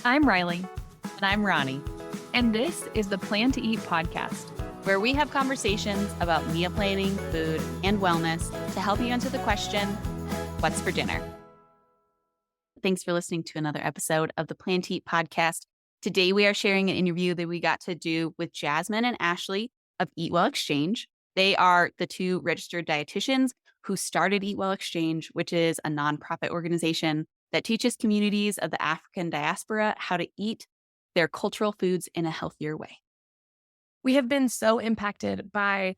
I'm Riley, And I'm Ronnie, and this is the Plan to Eat podcast. where we have conversations about meal planning, food, and wellness to help you answer the question, what's for dinner? Thanks for listening to another episode of the Plan to Eat podcast. Today, we are sharing an interview that we got to do with Jasmine and Ashley of EatWell Exchange. They are the two registered dietitians who started EatWell Exchange, which is a nonprofit organization that teaches communities of the African diaspora how to eat their cultural foods in a healthier way. We have been so impacted by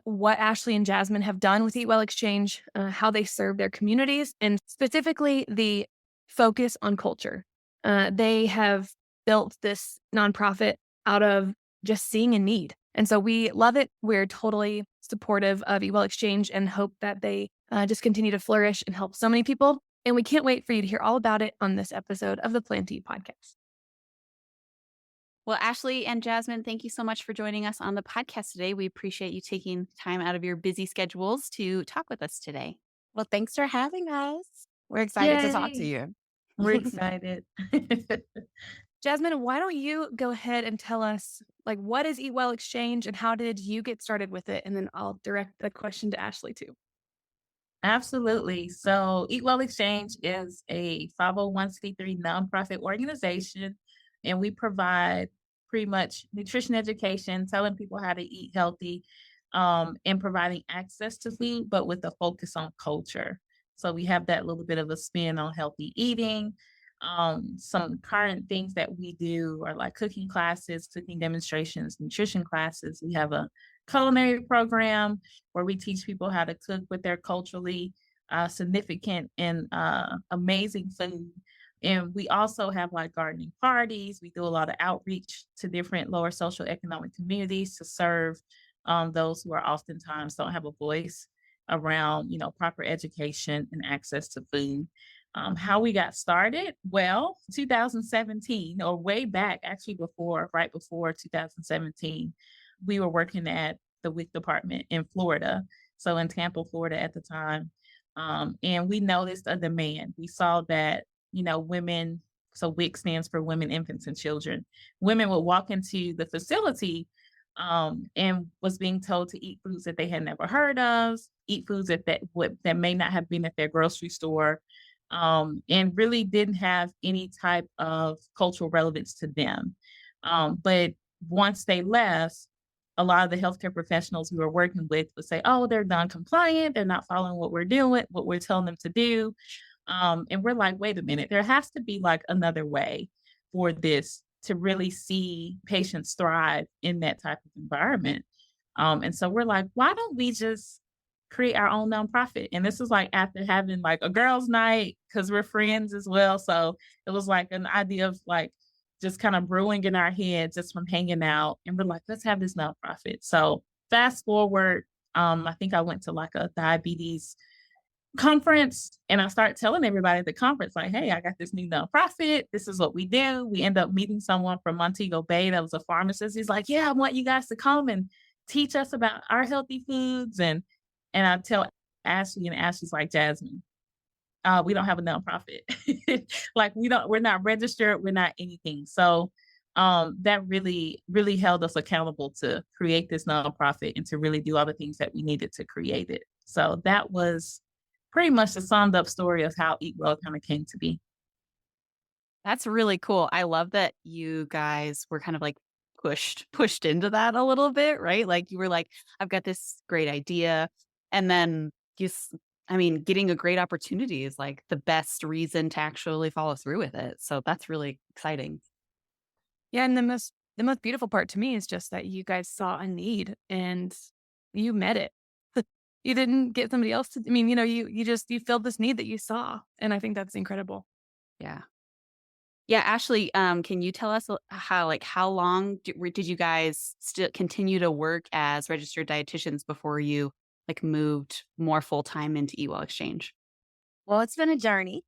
what Ashley and Jasmine have done with EatWell Exchange, how they serve their communities, and specifically the focus on culture. They have built this nonprofit out of just seeing a need. And so we love it. We're totally supportive of EatWell Exchange and hope that they just continue to flourish and help so many people. And we can't wait for you to hear all about it on this episode of the Plan to Eat podcast. Well, Ashley and Jasmine, thank you so much for joining us on the podcast today. We appreciate you taking time out of your busy schedules to talk with us today. Well, thanks for having us. We're excited to talk to Yay. you. We're excited. Jasmine, why don't you go ahead and tell us, what is EatWell Exchange and how did you get started with it? And then I'll direct the question to Ashley too. Absolutely. So, EatWell Exchange is a 501c3 nonprofit organization, and we provide pretty much nutrition education, telling people how to eat healthy, and providing access to food, but with a focus on culture. So, we have that little bit of a spin on healthy eating. Some current things that we do are like cooking classes, cooking demonstrations, nutrition classes. We have a culinary program where we teach people how to cook with their culturally significant and amazing food. And we also have like gardening parties. We do a lot of outreach to different lower social economic communities to serve those who are oftentimes don't have a voice around, proper education and access to food. How we got started? Well, 2017, or way back, actually right before 2017, we were working at the WIC department in Florida. So in Tampa, Florida at the time. And we noticed a demand. We saw that, women, so WIC stands for Women, Infants, and Children. Women would walk into the facility and was being told to eat foods that they had never heard of, eat foods that may not have been at their grocery store, and really didn't have any type of cultural relevance to them. But once they left, a lot of the healthcare professionals we were working with would say, oh, they're non-compliant. They're not following what we're doing, what we're telling them to do. And we're like, wait a minute, there has to be like another way for this to really see patients thrive in that type of environment. And so we're like, why don't we just create our own nonprofit? And this is like after having like a girls' night, because we're friends as well. So it was like an idea of like just kind of brewing in our head just from hanging out. And we're like, let's have this nonprofit. So fast forward, I think I went to like a diabetes conference and I start telling everybody at the conference, like, hey, I got this new nonprofit. This is what we do. We end up meeting someone from Montego Bay that was a pharmacist. He's like, yeah, I want you guys to come and teach us about our healthy foods. And I tell Ashley, and Ashley's like, Jasmine, we don't have a nonprofit. Like we're not registered. We're not anything. So that really, really held us accountable to create this nonprofit and to really do all the things that we needed to create it. So that was pretty much the summed up story of how EatWell kind of came to be. That's really cool. I love that you guys were kind of like pushed into that a little bit, right? Like you were like, I've got this great idea. And then getting a great opportunity is like the best reason to actually follow through with it. So that's really exciting. Yeah, and the most beautiful part to me is just that you guys saw a need and you met it. You didn't get somebody else to. You filled this need that you saw, and I think that's incredible. Yeah. Yeah, Ashley, can you tell us how long did you guys still continue to work as registered dietitians before you moved more full time into EatWell Exchange? Well, it's been a journey.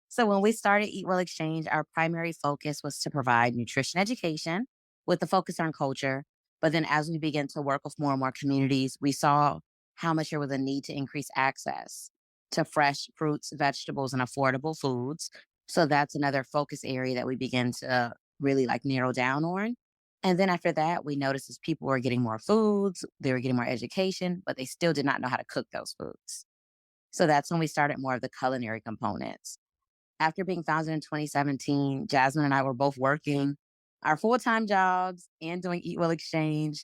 So when we started EatWell Exchange, our primary focus was to provide nutrition education with a focus on culture. But then as we began to work with more and more communities, we saw how much there was a need to increase access to fresh fruits, vegetables, and affordable foods So that's another focus area that we begin to really like narrow down on. And then after that, we noticed as people were getting more foods, they were getting more education, but they still did not know how to cook those foods. So that's when we started more of the culinary components. After being founded in 2017, Jasmine and I were both working our full time jobs and doing EatWell Exchange.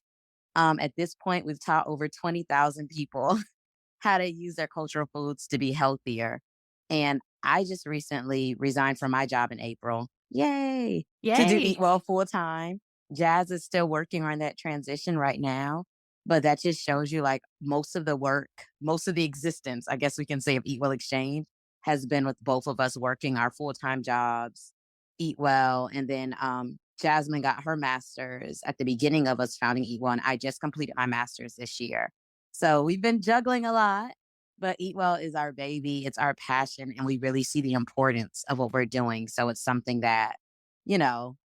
At this point, we've taught over 20,000 people how to use their cultural foods to be healthier. And I just recently resigned from my job in April. Yay! To do Yay. Eat Well full time. Jazz is still working on that transition right now. But that just shows you like most of the work, most of the existence, I guess we can say, of Eat Well Exchange has been with both of us working our full time jobs, Eat Well. And then Jasmine got her master's at the beginning of us founding Eat Well. And I just completed my master's this year. So we've been juggling a lot, but Eat Well is our baby. It's our passion. And we really see the importance of what we're doing. So it's something that, you know,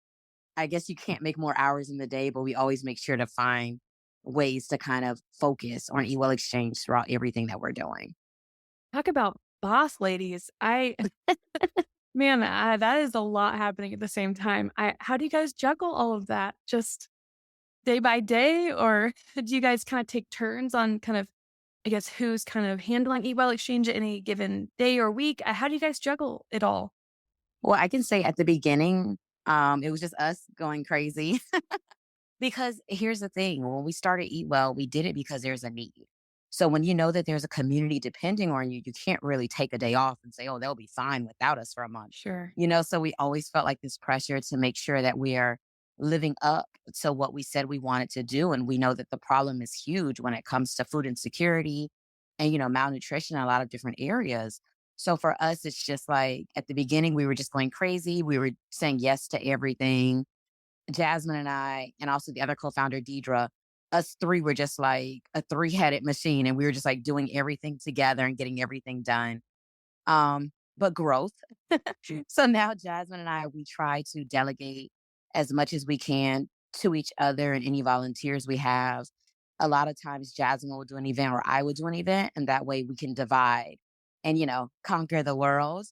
I guess you can't make more hours in the day, but we always make sure to find ways to kind of focus on EatWell Exchange throughout everything that we're doing. Talk about boss ladies. Man, that is a lot happening at the same time. How do you guys juggle all of that? Just day by day, or do you guys kind of take turns on kind of, I guess, who's kind of handling Eat Well Exchange at any given day or week? How do you guys juggle it all? Well, I can say at the beginning, it was just us going crazy. Because here's the thing, when we started Eat Well, we did it because there's a need. So when you know that there's a community depending on you, you can't really take a day off and say, oh, they'll be fine without us for a month. Sure. So we always felt like this pressure to make sure that we are living up to what we said we wanted to do. And we know that the problem is huge when it comes to food insecurity and, malnutrition in a lot of different areas. So for us, it's just like at the beginning, we were just going crazy. We were saying yes to everything. Jasmine and I, and also the other co-founder, Deidre, us three were just like a three-headed machine. And we were just like doing everything together and getting everything done. But growth. So now Jasmine and I, we try to delegate as much as we can to each other and any volunteers we have. A lot of times Jasmine will do an event or I will do an event, and that way we can divide and, conquer the world.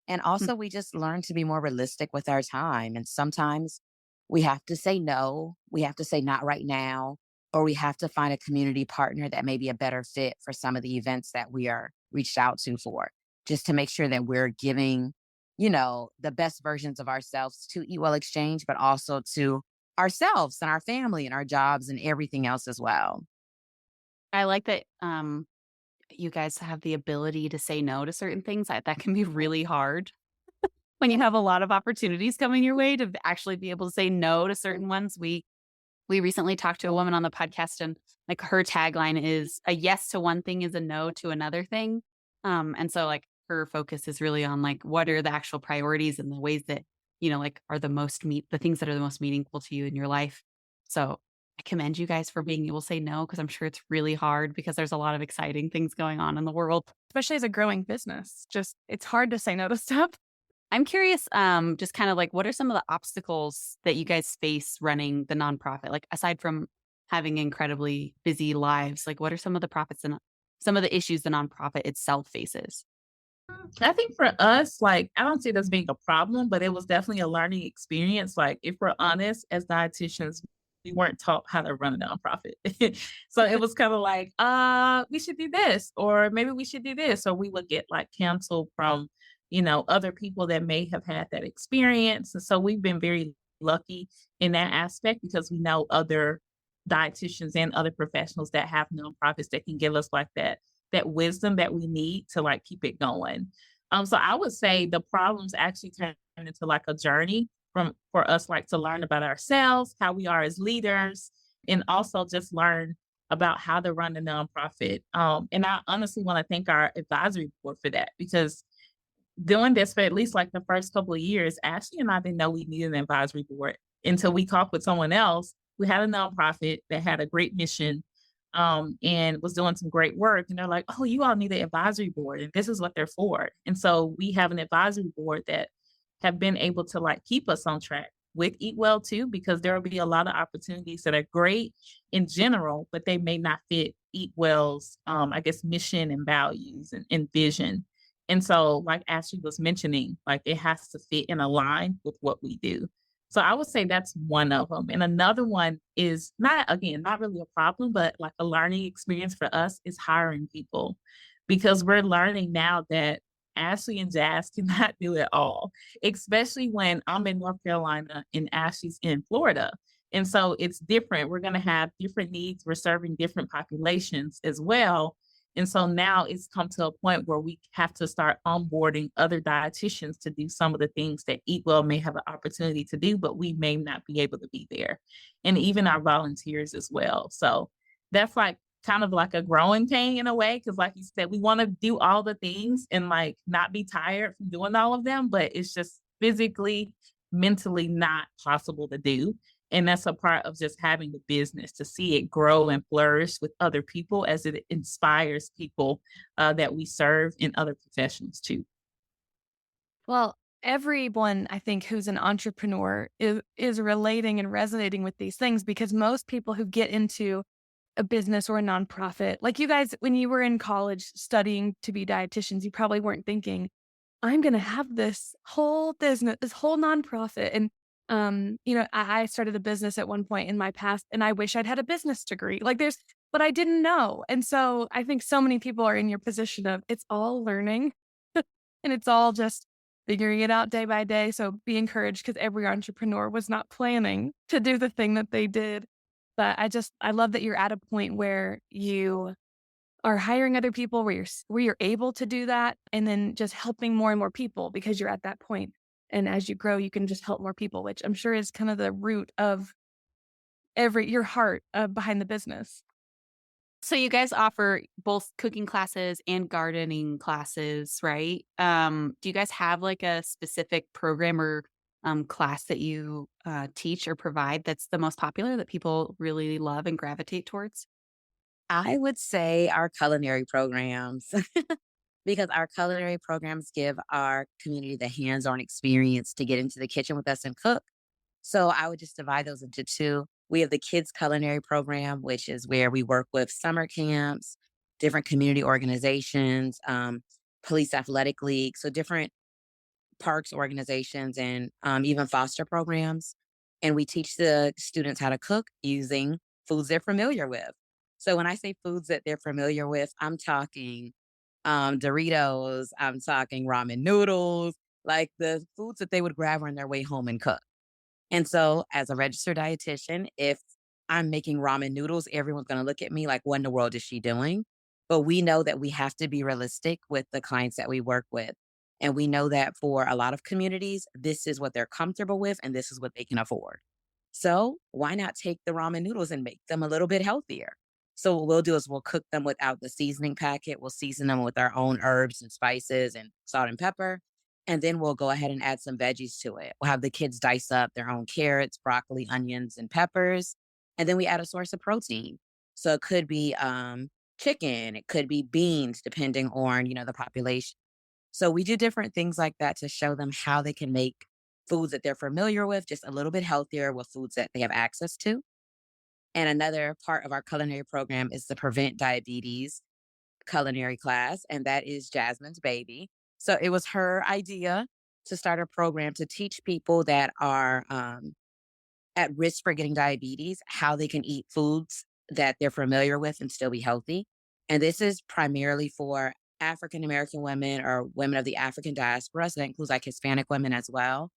And also we just learn to be more realistic with our time. And sometimes we have to say no, we have to say not right now, or we have to find a community partner that may be a better fit for some of the events that we are reached out to for, just to make sure that we're giving, the best versions of ourselves to Eat Well Exchange, but also to ourselves and our family and our jobs and everything else as well. I like that you guys have the ability to say no to certain things. That can be really hard when you have a lot of opportunities coming your way to actually be able to say no to certain ones. We recently talked to a woman on the podcast, and like her tagline is a yes to one thing is a no to another thing. And so like her focus is really on like what are the actual priorities and the ways that, like are the things that are the most meaningful to you in your life. So I commend you guys for being able to say no, because I'm sure it's really hard because there's a lot of exciting things going on in the world. Especially as a growing business. Just it's hard to say no to stuff. I'm curious, just kind of like, what are some of the obstacles that you guys face running the nonprofit? Like, aside from having incredibly busy lives, like, what are some of the some of the issues the nonprofit itself faces? I think for us, like, I don't see this being a problem, but it was definitely a learning experience. Like, if we're honest, as dietitians, we weren't taught how to run a nonprofit. So it was kind of like, we should do this, or maybe we should do this, or we would get like canceled from, other people that may have had that experience. And so we've been very lucky in that aspect because we know other dietitians and other professionals that have nonprofits that can give us like that wisdom that we need to like keep it going. So I would say the problems actually turn into like a journey for us like to learn about ourselves, how we are as leaders, and also just learn about how to run a nonprofit. And I honestly want to thank our advisory board for that, because doing this for at least like the first couple of years, Ashley and I didn't know we needed an advisory board until we talked with someone else who had a nonprofit that had a great mission, and was doing some great work. And they're like, oh, you all need an advisory board, and this is what they're for. And so we have an advisory board that have been able to like keep us on track with Eat Well too, because there will be a lot of opportunities that are great in general, but they may not fit Eat Well's, I guess, mission and values and vision. And so, like Ashley was mentioning, like it has to fit and align with what we do. So I would say that's one of them. And another one is not, again, not really a problem, but like a learning experience for us is hiring people because we're learning now that Ashley and Jazz cannot do it all, especially when I'm in North Carolina and Ashley's in Florida. And so it's different. We're going to have different needs. We're serving different populations as well. And so now it's come to a point where we have to start onboarding other dietitians to do some of the things that EatWell may have an opportunity to do, but we may not be able to be there. And even our volunteers as well. So that's like kind of like a growing pain in a way. Cause like you said, we want to do all the things and like not be tired from doing all of them, but it's just physically, mentally not possible to do. And that's a part of just having the business to see it grow and flourish with other people as it inspires people that we serve in other professions too. Well, everyone, I think, who's an entrepreneur is relating and resonating with these things because most people who get into a business or a nonprofit, like you guys, when you were in college studying to be dietitians, you probably weren't thinking, I'm going to have this whole business, this whole nonprofit. And, I started a business at one point in my past and I wish I'd had a business degree. But I didn't know. And so I think so many people are in your position of it's all learning and it's all just figuring it out day by day. So be encouraged because every entrepreneur was not planning to do the thing that they did. But I love that you're at a point where you are hiring other people where you're able to do that and then just helping more and more people because you're at that point. And as you grow, you can just help more people, which I'm sure is kind of the root of your heart behind the business. So you guys offer both cooking classes and gardening classes, right? Do you guys have like a specific program or class that you teach or provide that's the most popular that people really love and gravitate towards? I would say our culinary programs, because our culinary programs give our community the hands on experience to get into the kitchen with us and cook. So I would just divide those into two. We have the kids culinary program, which is where we work with summer camps, different community organizations, police athletic league, so different parks organizations and even foster programs. And we teach the students how to cook using foods they're familiar with. So when I say foods that they're familiar with, I'm talking Doritos, I'm talking ramen noodles, like the foods that they would grab on their way home and cook. And so, as a registered dietitian, if I'm making ramen noodles, everyone's going to look at me like, what in the world is she doing? But we know that we have to be realistic with the clients that we work with. And we know that for a lot of communities, this is what they're comfortable with and this is what they can afford. So, why not take the ramen noodles and make them a little bit healthier? So, what we'll do is we'll cook them without the seasoning packet. We'll season them with our own herbs and spices and salt and pepper. And then we'll go ahead and add some veggies to it. We'll have the kids dice up their own carrots, broccoli, onions, and peppers. And then we add a source of protein. So it could be chicken, it could be beans, depending on, the population. So we do different things like that to show them how they can make foods that they're familiar with, just a little bit healthier with foods that they have access to. And another part of our culinary program is the Prevent Diabetes culinary class, and that is Jasmine's baby. So it was her idea to start a program to teach people that are at risk for getting diabetes how they can eat foods that they're familiar with and still be healthy. And this is primarily for African American women or women of the African diaspora. So that includes like Hispanic women as well.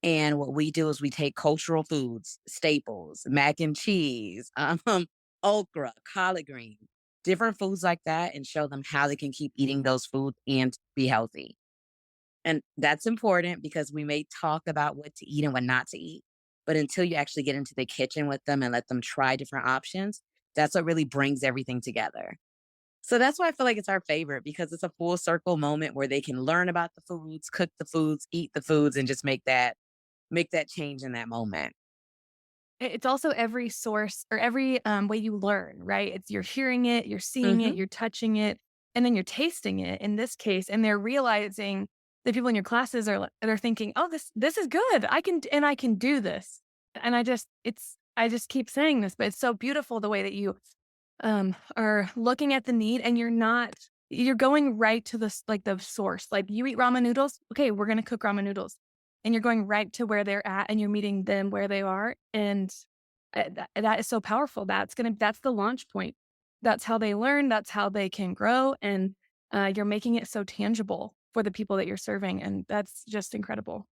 And what we do is we take cultural foods, staples, mac and cheese, okra, collard green, different foods like that, and show them how they can keep eating those foods and be healthy. And that's important because we may talk about what to eat and what not to eat. But until you actually get into the kitchen with them and let them try different options, that's what really brings everything together. So that's why I feel like it's our favorite because it's a full circle moment where they can learn about the foods, cook the foods, eat the foods, and just make that change in that moment. It's also every source or every way you learn, right? It's you're hearing it, you're seeing it, Hmm. you're touching it, and then you're tasting it in this case. And they're realizing the people in your classes they're thinking, oh, this is good. I can do this. And I just keep saying this, but it's so beautiful the way that you are looking at the need and you're not you're going right to like the source. Like you eat ramen noodles, okay, we're gonna cook ramen noodles, and you're going right to where they're at, and you're meeting them where they are, and that is so powerful. That's the launch point. That's how they learn. That's how they can grow, and you're making it so tangible for the people that you're serving, and that's just incredible.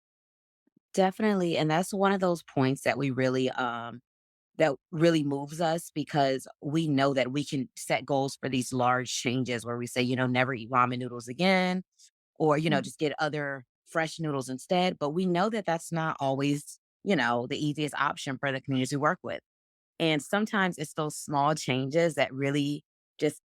Definitely. And that's one of those points that really moves us because we know that we can set goals for these large changes where we say, never eat ramen noodles again, or, Mm, just get other fresh noodles instead. But we know that that's not always, the easiest option for the communities we work with. And sometimes it's those small changes that really just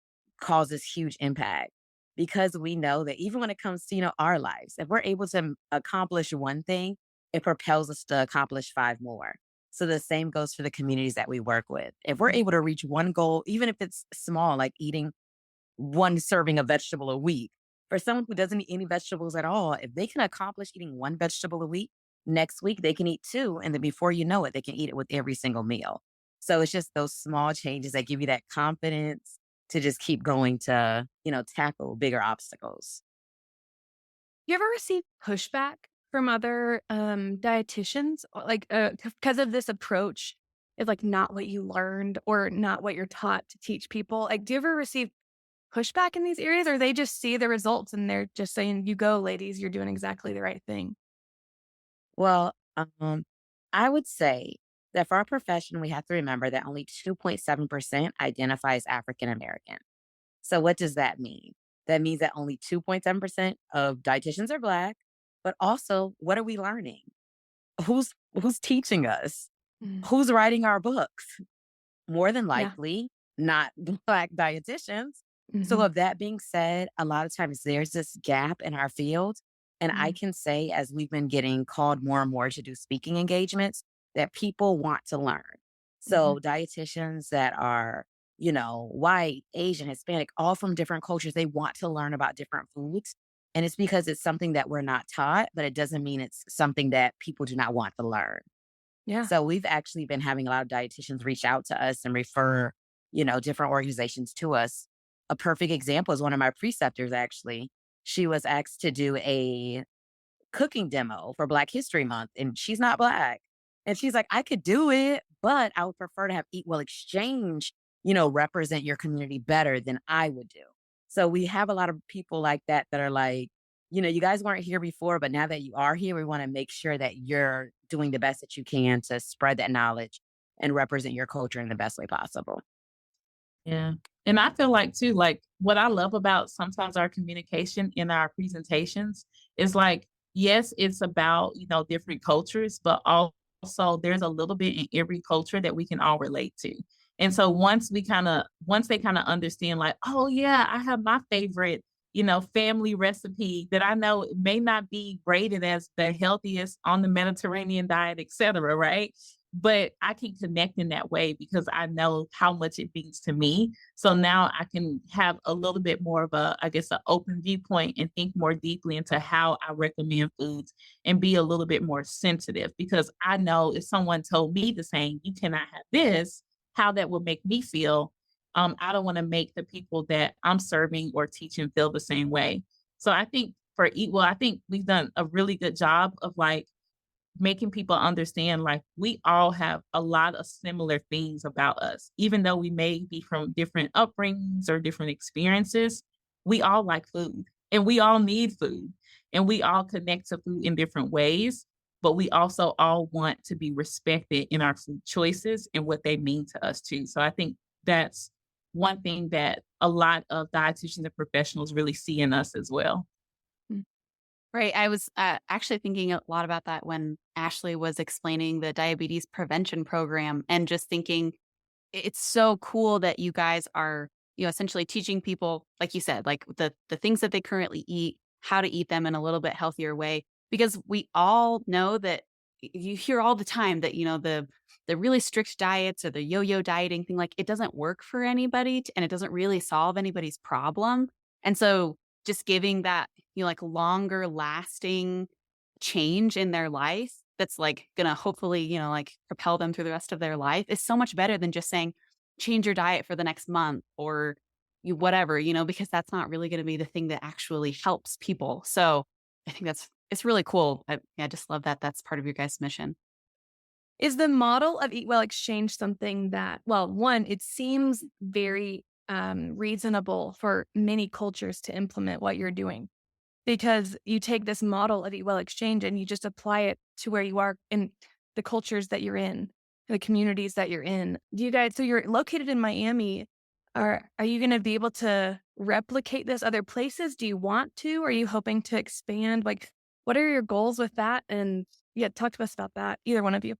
causes huge impact because we know that even when it comes to, our lives, if we're able to accomplish one thing, it propels us to accomplish five more. So the same goes for the communities that we work with. If we're mm, able to reach one goal, even if it's small, like eating one serving of vegetable a week, for someone who doesn't eat any vegetables at all, if they can accomplish eating one vegetable a week, next week they can eat two. And then before you know it, they can eat it with every single meal. So it's just those small changes that give you that confidence to just keep going to, tackle bigger obstacles. You ever receive pushback from other, dietitians? Or, like, because of this approach is, like, not what you learned or not what you're taught to teach people? Like, do you ever receive pushback in these areas, or they just see the results and they're just saying, "You go, ladies, you're doing exactly the right thing?" Well, I would say that for our profession, we have to remember that only 2.7% identifies African American. So what does that mean? That means that only 2.7% of dietitians are Black, but also what are we learning? Who's teaching us? Mm, Who's writing our books? More than yeah. likely, not Black dietitians. So, Mhm, of that being said, a lot of times there's this gap in our field. And I mm, can say, as we've been getting called more and more to do speaking engagements, that people want to learn. mhm, So, dietitians that are, white, Asian, Hispanic, all from different cultures, they want to learn about different foods. And it's because it's something that we're not taught, but it doesn't mean it's something that people do not want to learn. yeah. So we've actually been having a lot of dietitians reach out to us and refer, different organizations to us. A perfect example is one of my preceptors, actually. She was asked to do a cooking demo for Black History Month, and she's not Black. And she's like, I could do it, but I would prefer to have EatWell Exchange, represent your community better than I would do. So we have a lot of people like that are like, you guys weren't here before, but now that you are here, we want to make sure that you're doing the best that you can to spread that knowledge and represent your culture in the best way possible. Yeah. And I feel like too, like what I love about sometimes our communication in our presentations is like, yes, it's about, different cultures, but also there's a little bit in every culture that we can all relate to. And so once they kind of understand like, oh yeah, I have my favorite, family recipe that I know it may not be rated as the healthiest on the Mediterranean diet, et cetera, right? But I can connect in that way because I know how much it means to me. So now I can have a little bit more of a, I guess, an open viewpoint and think more deeply into how I recommend foods and be a little bit more sensitive because I know if someone told me the same, you cannot have this, how that would make me feel. I don't want to make the people that I'm serving or teaching feel the same way. So I think for Eat Well, I think we've done a really good job of like making people understand like we all have a lot of similar things about us. Even though we may be from different upbringings or different experiences, we all like food and we all need food and we all connect to food in different ways. But we also all want to be respected in our food choices and what they mean to us too. So I think that's one thing that a lot of dietitians and professionals really see in us as well. Mm, Right. I was actually thinking a lot about that when Ashley was explaining the diabetes prevention program and just thinking it's so cool that you guys are, essentially teaching people, like you said, like the things that they currently eat, how to eat them in a little bit healthier way. Because we all know that you hear all the time that, the really strict diets or the yo-yo dieting thing, like it doesn't work for anybody and it doesn't really solve anybody's problem. And so just giving that, like longer lasting change in their life that's like gonna hopefully, like propel them through the rest of their life is so much better than just saying, change your diet for the next month or, whatever, because that's not really going to be the thing that actually helps people. So I think it's really cool. I just love that that's part of your guys' mission. Is the model of EatWell Exchange something that, well, one, it seems very reasonable for many cultures to implement what you're doing because you take this model of EatWell Exchange and you just apply it to where you are in the cultures that you're in, the communities that you're in. Do you guys, so you're located in Miami. Are you going to be able to replicate this other places? Do you want to? Are you hoping to expand? Like, what are your goals with that? And yeah, talk to us about that, either one of you.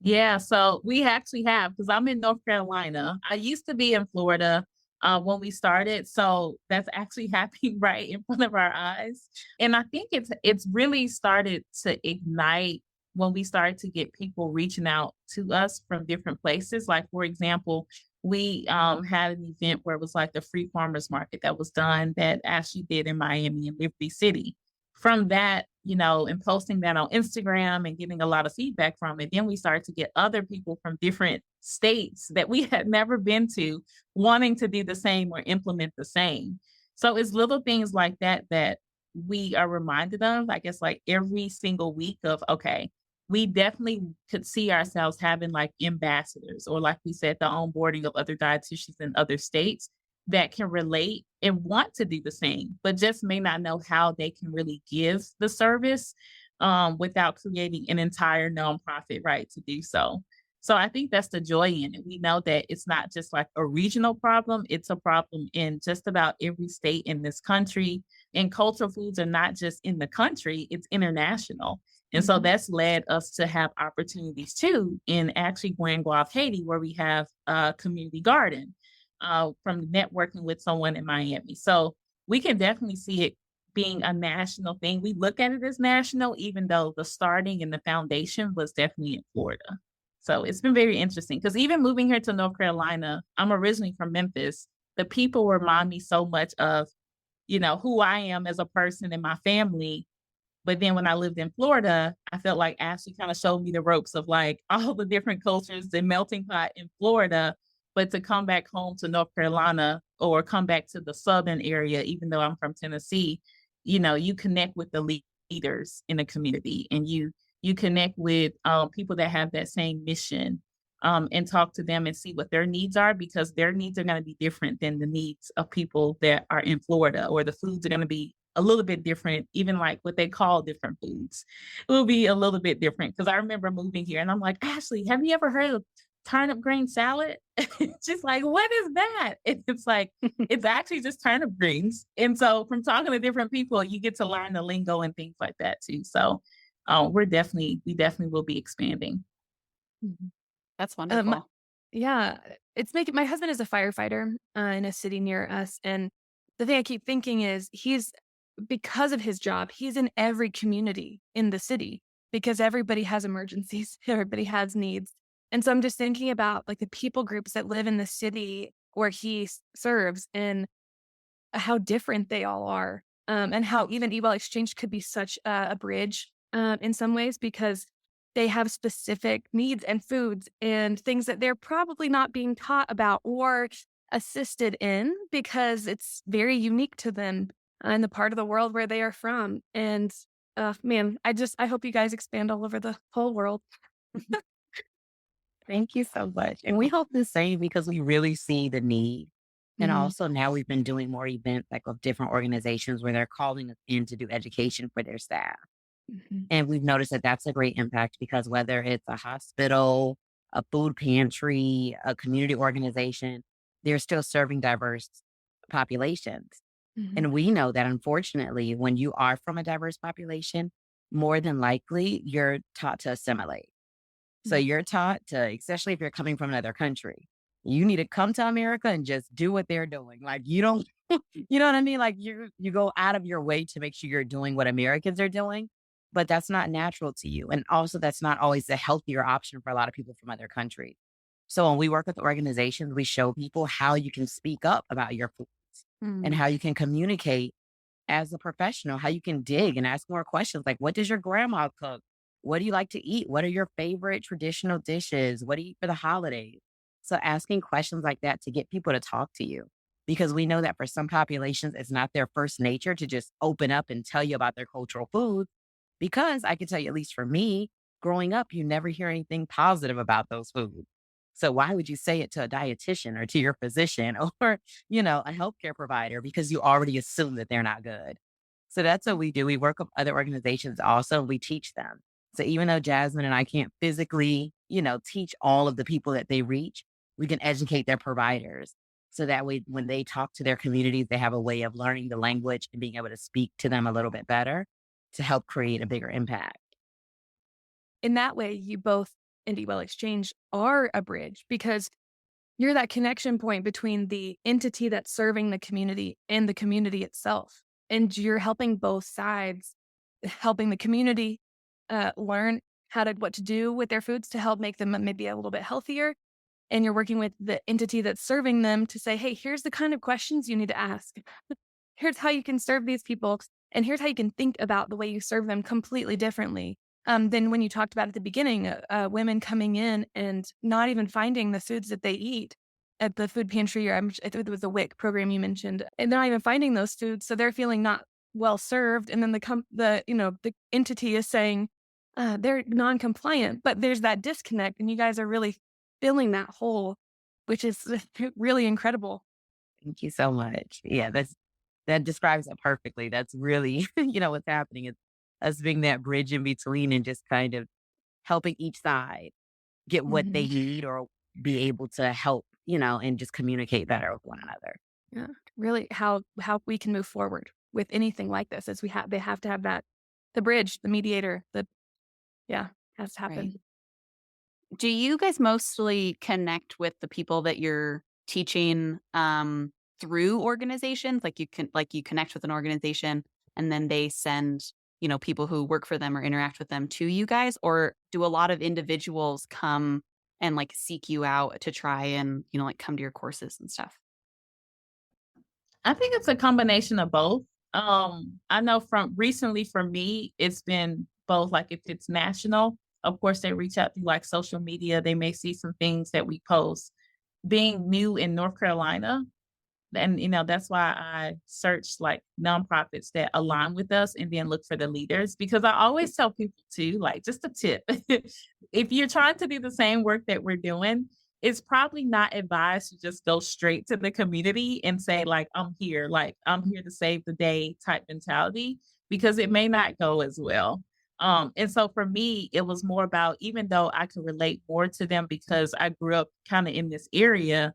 Yeah, so we actually have, because I'm in North Carolina. I used to be in Florida when we started, so that's actually happening right in front of our eyes. And I think it's really started to ignite when we started to get people reaching out to us from different places. Like for example, we had an event where it was like the free farmers market that was done that Ashley did in Miami and Liberty City. From that, and posting that on Instagram and getting a lot of feedback from it, then we started to get other people from different states that we had never been to wanting to do the same or implement the same. So it's little things like that that we are reminded of, I guess, like every single week of, okay, we definitely could see ourselves having like ambassadors or like we said, the onboarding of other dietitians in other states that can relate and want to do the same, but just may not know how they can really give the service without creating an entire nonprofit, right, to do so. So I think that's the joy in it. We know that it's not just like a regional problem, it's a problem in just about every state in this country. And cultural foods are not just in the country, it's international. And so Mhm. that's led us to have opportunities too in actually Grand Guave, Haiti, where we have a community garden from networking with someone in Miami. So we can definitely see it being a national thing. We look at it as national, even though the starting and the foundation was definitely in Florida. So it's been very interesting because even moving here to North Carolina, I'm originally from Memphis. The people remind me so much of, who I am as a person and my family. But then when I lived in Florida, I felt like Ashley kind of showed me the ropes of like all the different cultures, the melting pot in Florida. But to come back home to North Carolina or come back to the Southern area, even though I'm from Tennessee, you connect with the leaders in the community and you connect with people that have that same mission and talk to them and see what their needs are because their needs are going to be different than the needs of people that are in Florida, or the foods are going to be a little bit different, even like what they call different foods. It will be a little bit different because I remember moving here and I'm like, Ashley, have you ever heard of turnip green salad? She's like, what is that? It's like, it's actually just turnip greens. And so from talking to different people, you get to learn the lingo and things like that too. So we definitely will be expanding. Mhm. That's Um, wonderful. yeah, it's making my husband is a firefighter in a city near us, and the thing I keep thinking is because of his job, he's in every community in the city because everybody has emergencies, everybody has needs, and so I'm just thinking about like the people groups that live in the city where he serves and how different they all are, and how even eWell Exchange could be such a bridge in some ways because they have specific needs and foods and things that they're probably not being taught about or assisted in because it's very unique to them and the part of the world where they are from. And man, I hope you guys expand all over the whole world. Thank you so much. And we hope the same because we really see the need. And Mhm, also now we've been doing more events like with different organizations where they're calling us in to do education for their staff. mhm, And we've noticed that that's a great impact because whether it's a hospital, a food pantry, a community organization, they're still serving diverse populations. mhm, And we know that unfortunately, when you are from a diverse population, more than likely you're taught to assimilate. So mhm. you're taught to, especially if you're coming from another country, you need to come to America and just do what they're doing. Like you don't, you know what I mean? Like you go out of your way to make sure you're doing what Americans are doing, but that's not natural to you. And also that's not always the healthier option for a lot of people from other countries. So when we work with organizations, we show people how you can speak up about your foods and Mm, how you can communicate as a professional, how you can dig and ask more questions like, what does your grandma cook? What do you like to eat? What are your favorite traditional dishes? What do you eat for the holidays? So asking questions like that to get people to talk to you because we know that for some populations, it's not their first nature to just open up and tell you about their cultural food. Because I can tell you, at least for me, growing up, you never hear anything positive about those foods. So why would you say it to a dietitian or to your physician or, a healthcare provider because you already assume that they're not good? So that's what we do. We work with other organizations also, and we teach them. So even though Jasmine and I can't physically, teach all of the people that they reach, we can educate their providers. So that way, when they talk to their communities, they have a way of learning the language and being able to speak to them a little bit better to help create a bigger impact. In that way, you both and EatWell Exchange are a bridge because you're that connection point between the entity that's serving the community and the community itself. And you're helping both sides, helping the community learn what to do with their foods to help make them maybe a little bit healthier. And you're working with the entity that's serving them to say, hey, here's the kind of questions you need to ask. Here's how you can serve these people. And here's how you can think about the way you serve them completely differently than when you talked about at the beginning, women coming in and not even finding the foods that they eat at the food pantry, or I think it was the WIC program you mentioned, and they're not even finding those foods, so they're feeling not well served. And then the entity is saying they're non-compliant, but there's that disconnect, and you guys are really filling that hole, which is really incredible. Thank you so much. Yeah, that describes it perfectly. That's really, what's happening. It's us being that bridge in between and just kind of helping each side get what they Mhm. need or be able to help, and just communicate better with one another. Yeah, really, how we can move forward with anything like this is they have to have that the bridge, the mediator, has to Right. happen. Do you guys mostly connect with the people that you're teaching through organizations? Like you connect with an organization and then they send, people who work for them or interact with them to you guys? Or do a lot of individuals come and like seek you out to try and, like come to your courses and stuff? I think it's a combination of both. I know from recently for me, it's been both. Like if it's national, of course, they reach out through like social media. They may see some things that we post. Being new in North Carolina, and that's why I search like nonprofits that align with us and then look for the leaders, because I always tell people too, like just a tip. If you're trying to do the same work that we're doing, it's probably not advised to just go straight to the community and say, like I'm here to save the day type mentality, because it may not go as well. And so for me, it was more about, even though I could relate more to them because I grew up kind of in this area,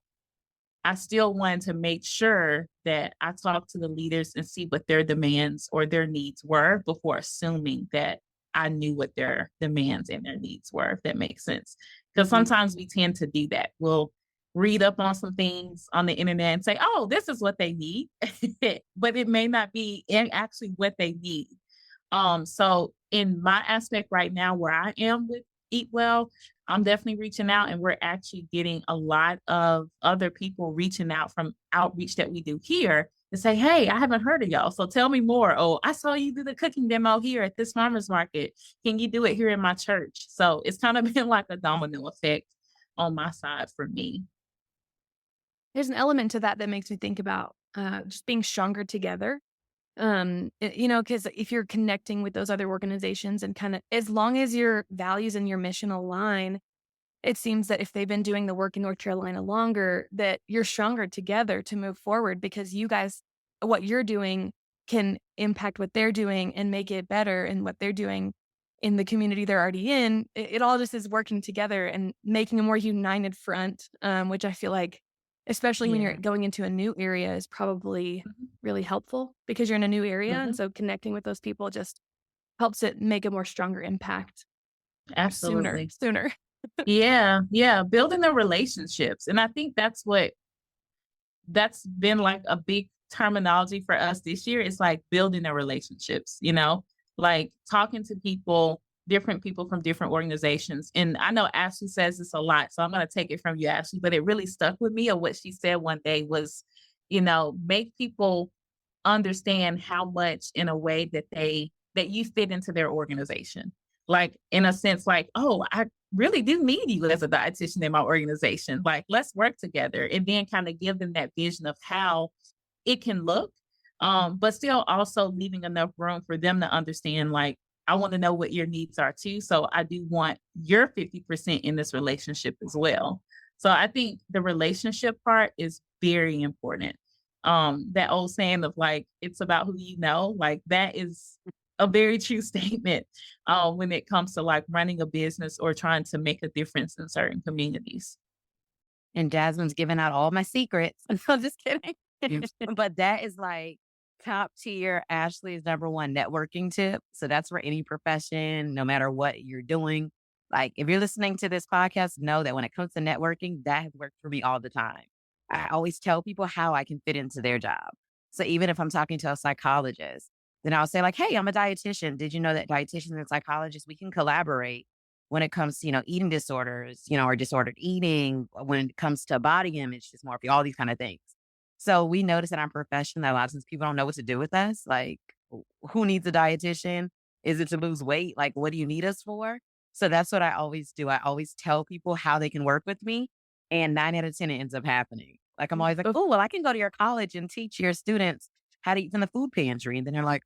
I still wanted to make sure that I talked to the leaders and see what their demands or their needs were before assuming that I knew what their demands and their needs were, if that makes sense. Because Mhm. sometimes we tend to do that. We'll read up on some things on the internet and say, oh, this is what they need, but it may not be actually what they need. So in my aspect right now, where I am with Eat Well, I'm definitely reaching out, and we're actually getting a lot of other people reaching out from outreach that we do here to say, hey, I haven't heard of y'all. So tell me more. Oh, I saw you do the cooking demo here at this farmer's market. Can you do it here in my church? So it's kind of been like a domino effect on my side for me. There's an element to that that makes me think about just being stronger together. Because if you're connecting with those other organizations and kind of as long as your values and your mission align, it seems that if they've been doing the work in North Carolina longer, that you're stronger together to move forward because you guys, what you're doing can impact what they're doing and make it better and what they're doing in the community they're already in. It all just is working together and making a more united front, which I feel like, especially when you're Yeah. going into a new area, is probably really helpful because you're in a new area. And Mhm. so connecting with those people just helps it make a more stronger impact Absolutely. sooner. Yeah. Yeah. Building the relationships. And I think that's been like a big terminology for us this year. It's like building the relationships, like talking to people, different people from different organizations. And I know Ashley says this a lot, so I'm going to take it from you, Ashley, but it really stuck with me. Of what she said one day was, make people understand how much in a way that you fit into their organization. Like in a sense, like, oh, really do need you as a dietitian in my organization. Like, let's work together, and then kind of give them that vision of how it can look, but still also leaving enough room for them to understand, like, I want to know what your needs are too. So I do want your 50% in this relationship as well. So I think the relationship part is very important. That old saying of like, it's about who you know, like that is a very true statement when it comes to like running a business or trying to make a difference in certain communities. And Jasmine's giving out all my secrets. I'm just kidding. Yes. But that is like top tier Ashley's number one networking tip. So that's for any profession, no matter what you're doing. Like if you're listening to this podcast, know that when it comes to networking, that has worked for me all the time. I always tell people how I can fit into their job. So even if I'm talking to a psychologist, then I'll say like, hey, I'm a dietitian. Did you know that dietitians and psychologists, we can collaborate when it comes to, eating disorders, or disordered eating, when it comes to body image dysmorphia, all these kind of things. So we notice in our profession that a lot of times people don't know what to do with us. Like, who needs a dietitian? Is it to lose weight? Like, what do you need us for? So that's what I always do. I always tell people how they can work with me. And 9 out of 10, it ends up happening. Like, I'm always like, oh, well, I can go to your college and teach your students how to eat from the food pantry. And then they're like,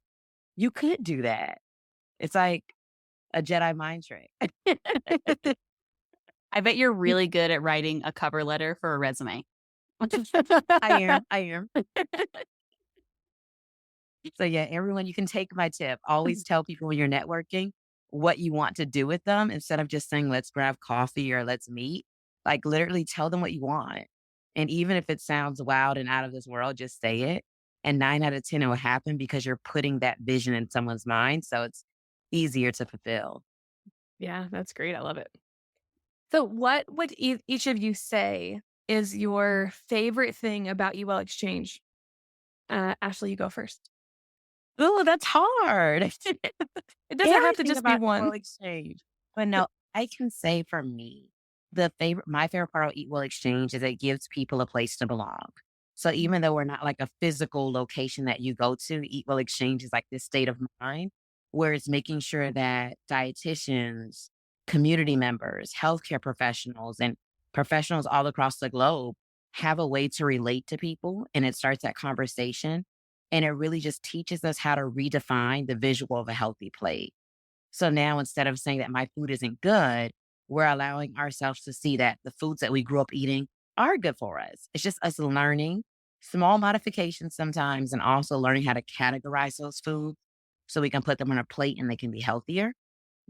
you could do that. It's like a Jedi mind trick. I bet you're really good at writing a cover letter for a resume. I am. So yeah, everyone, you can take my tip. Always tell people when you're networking what you want to do with them instead of just saying, let's grab coffee or let's meet. Like literally tell them what you want. And even if it sounds wild and out of this world, just say it. And 9 out of 10, it will happen because you're putting that vision in someone's mind. So it's easier to fulfill. Yeah, that's great. I love it. So, what would each of you say is your favorite thing about EatWell Exchange? Ashley, you go first. Oh, that's hard. It doesn't have to Everything just be about one. Equal Exchange. But no, I can say for me, my favorite part of EatWell Exchange is it gives people a place to belong. So even though we're not like a physical location that you go to, EatWell Exchange is like this state of mind where it's making sure that dietitians, community members, healthcare professionals, and professionals all across the globe have a way to relate to people. And it starts that conversation. And it really just teaches us how to redefine the visual of a healthy plate. So now instead of saying that my food isn't good, we're allowing ourselves to see that the foods that we grew up eating are good for us. It's just us learning small modifications sometimes and also learning how to categorize those foods so we can put them on a plate and they can be healthier.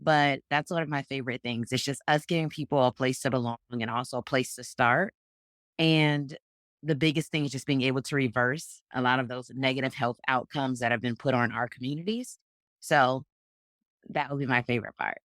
But that's one of my favorite things. It's just us giving people a place to belong and also a place to start. And the biggest thing is just being able to reverse a lot of those negative health outcomes that have been put on our communities. So that would be my favorite part.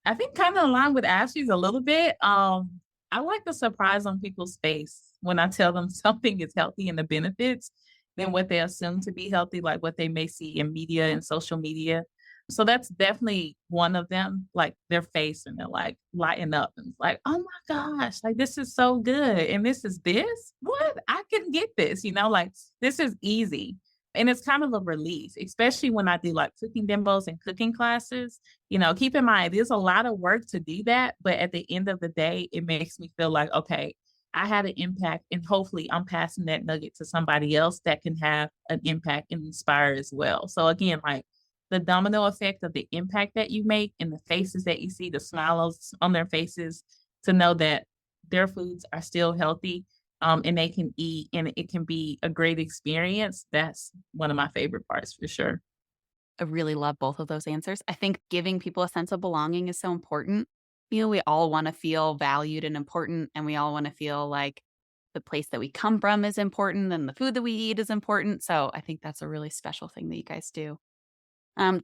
I think kind of aligned with Ashley's a little bit. I like the surprise on people's face when I tell them something is healthy and the benefits than what they assume to be healthy, like what they may see in media and social media. So that's definitely one of them, like their face and they're like lighting up and it's like, oh my gosh, like this is so good. And this is this? What? I can get this, like this is easy. And it's kind of a relief, especially when I do like cooking demos and cooking classes. Keep in mind, there's a lot of work to do that. But at the end of the day, it makes me feel like, okay, I had an impact and hopefully I'm passing that nugget to somebody else that can have an impact and inspire as well. So again, like the domino effect of the impact that you make and the faces that you see, the smiles on their faces to know that their foods are still healthy and they can eat and it can be a great experience. That's one of my favorite parts for sure. I really love both of those answers. I think giving people a sense of belonging is so important. We all want to feel valued and important, and we all want to feel like the place that we come from is important and the food that we eat is important. So I think that's a really special thing that you guys do.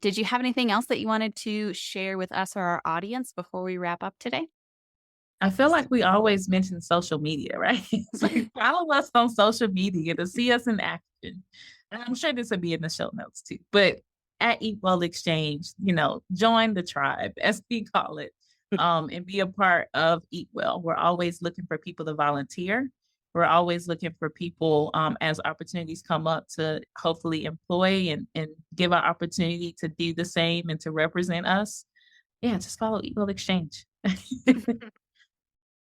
Did you have anything else that you wanted to share with us or our audience before we wrap up today? I feel like we always mention social media, right? It's like follow us on social media to see us in action. And I'm sure this will be in the show notes too. But at EatWell Exchange, join the tribe, as we call it, and be a part of EatWell. We're always looking for people to volunteer. We're always looking for people as opportunities come up to hopefully employ and give our opportunity to do the same and to represent us. yeah, just follow EatWell Exchange.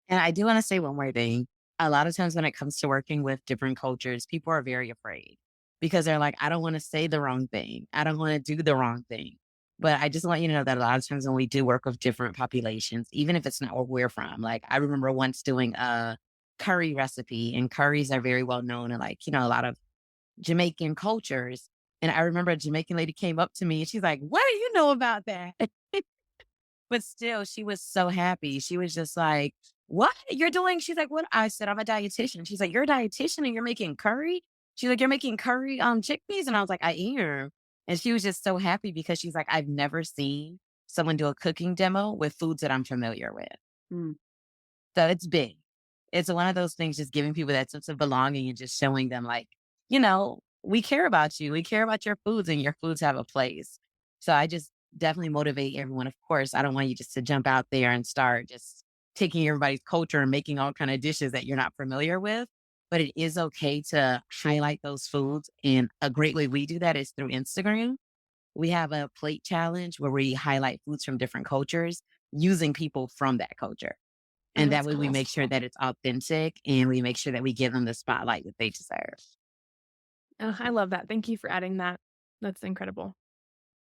And I do want to say one more thing. A lot of times when it comes to working with different cultures, people are very afraid because they're like, I don't want to say the wrong thing. I don't want to do the wrong thing. But I just want you to know that a lot of times when we do work with different populations, even if it's not where we're from, like I remember once doing a curry recipe, and curries are very well known in like, a lot of Jamaican cultures. And I remember a Jamaican lady came up to me and she's like, what do you know about that? But still, she was so happy. She was just like, what you're doing? She's like, what? I said, I'm a dietitian. She's like, you're a dietitian and you're making curry? She's like, you're making curry chickpeas? And I was like, I am. And she was just so happy because she's like, I've never seen someone do a cooking demo with foods that I'm familiar with. Mm. So it's big. It's one of those things, just giving people that sense of belonging and just showing them like, you know, we care about you. We care about your foods and your foods have a place. So I just definitely motivate everyone. Of course, I don't want you just to jump out there and start just taking everybody's culture and making all kind of dishes that you're not familiar with. But it is okay to highlight those foods. And a great way we do that is through Instagram. We have a plate challenge where we highlight foods from different cultures using people from that culture. Oh, And that that's way we cool. make sure that it's authentic and we make sure that we give them the spotlight that they deserve. Oh, I love that. Thank you for adding that. That's incredible.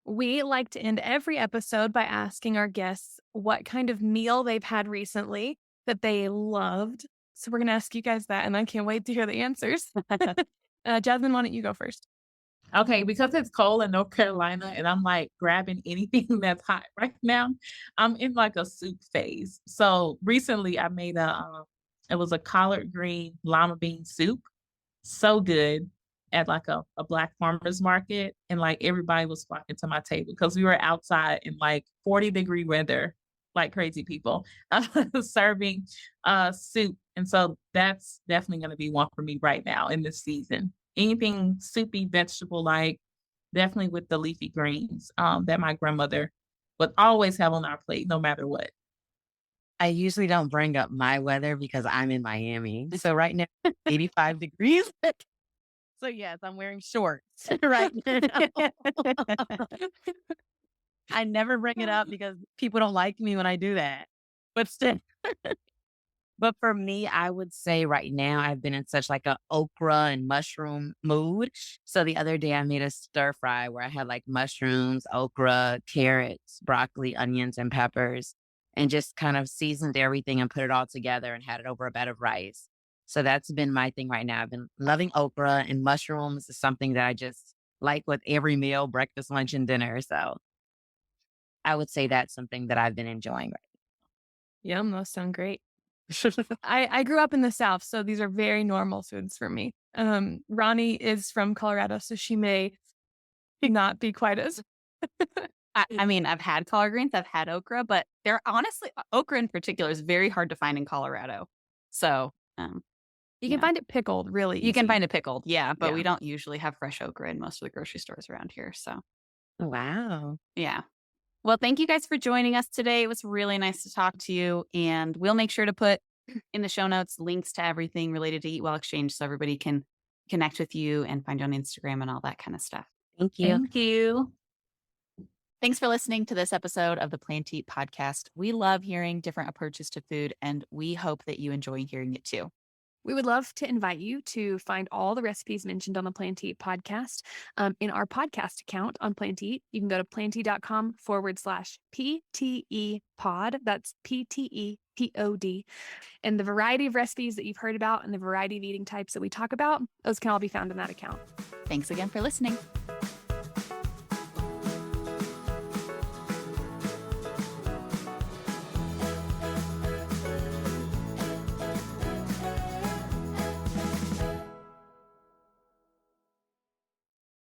We like to end every episode by asking our guests what kind of meal they've had recently that they loved. So we're going to ask you guys that, and I can't wait to hear the answers. Jasmine, why don't you go first? Okay, because it's cold in North Carolina and I'm like grabbing anything that's hot right now, I'm in like a soup phase. So recently I made it was a collard green lima bean soup. So good at like a black farmer's market. And like everybody was flocking to my table because we were outside in like 40-degree weather, like crazy people, serving soup. And so that's definitely going to be one for me right now in this season. Anything soupy, vegetable like, definitely with the leafy greens that my grandmother would always have on our plate, no matter what. I usually don't bring up my weather because I'm in Miami. So right now, 85 degrees. So yes, I'm wearing shorts right now. I never bring it up because people don't like me when I do that. But still. But for me, I would say right now I've been in such like a okra and mushroom mood. So the other day I made a stir fry where I had like mushrooms, okra, carrots, broccoli, onions, and peppers, and just kind of seasoned everything and put it all together and had it over a bed of rice. So that's been my thing right now. I've been loving okra, and mushrooms is something that I just like with every meal, breakfast, lunch, and dinner. So I would say that's something that I've been enjoying. Yum, those sound great. I grew up in the South, so these are very normal foods for me. Ronnie is from Colorado, so she may not be quite as. I mean, I've had collard greens, I've had okra, but they're honestly, okra in particular is very hard to find in Colorado. So, You can find it pickled really you can easy. find it pickled, yeah, but we Yeah. don't usually have fresh okra in most of the grocery stores around here. So, Wow. yeah. Well, thank you guys for joining us today. It was really nice to talk to you. And we'll make sure to put in the show notes links to everything related to EatWell Exchange so everybody can connect with you and find you on Instagram and all that kind of stuff. Thank you. Thank you. Thanks for listening to this episode of the Plant Eat podcast. We love hearing different approaches to food, and we hope that you enjoy hearing it too. We would love to invite you to find all the recipes mentioned on the Plant Eat podcast in our podcast account on Plant Eat. You can go to planteat.com/PTE pod. That's PTEPOD. And the variety of recipes that you've heard about and the variety of eating types that we talk about, those can all be found in that account. Thanks again for listening.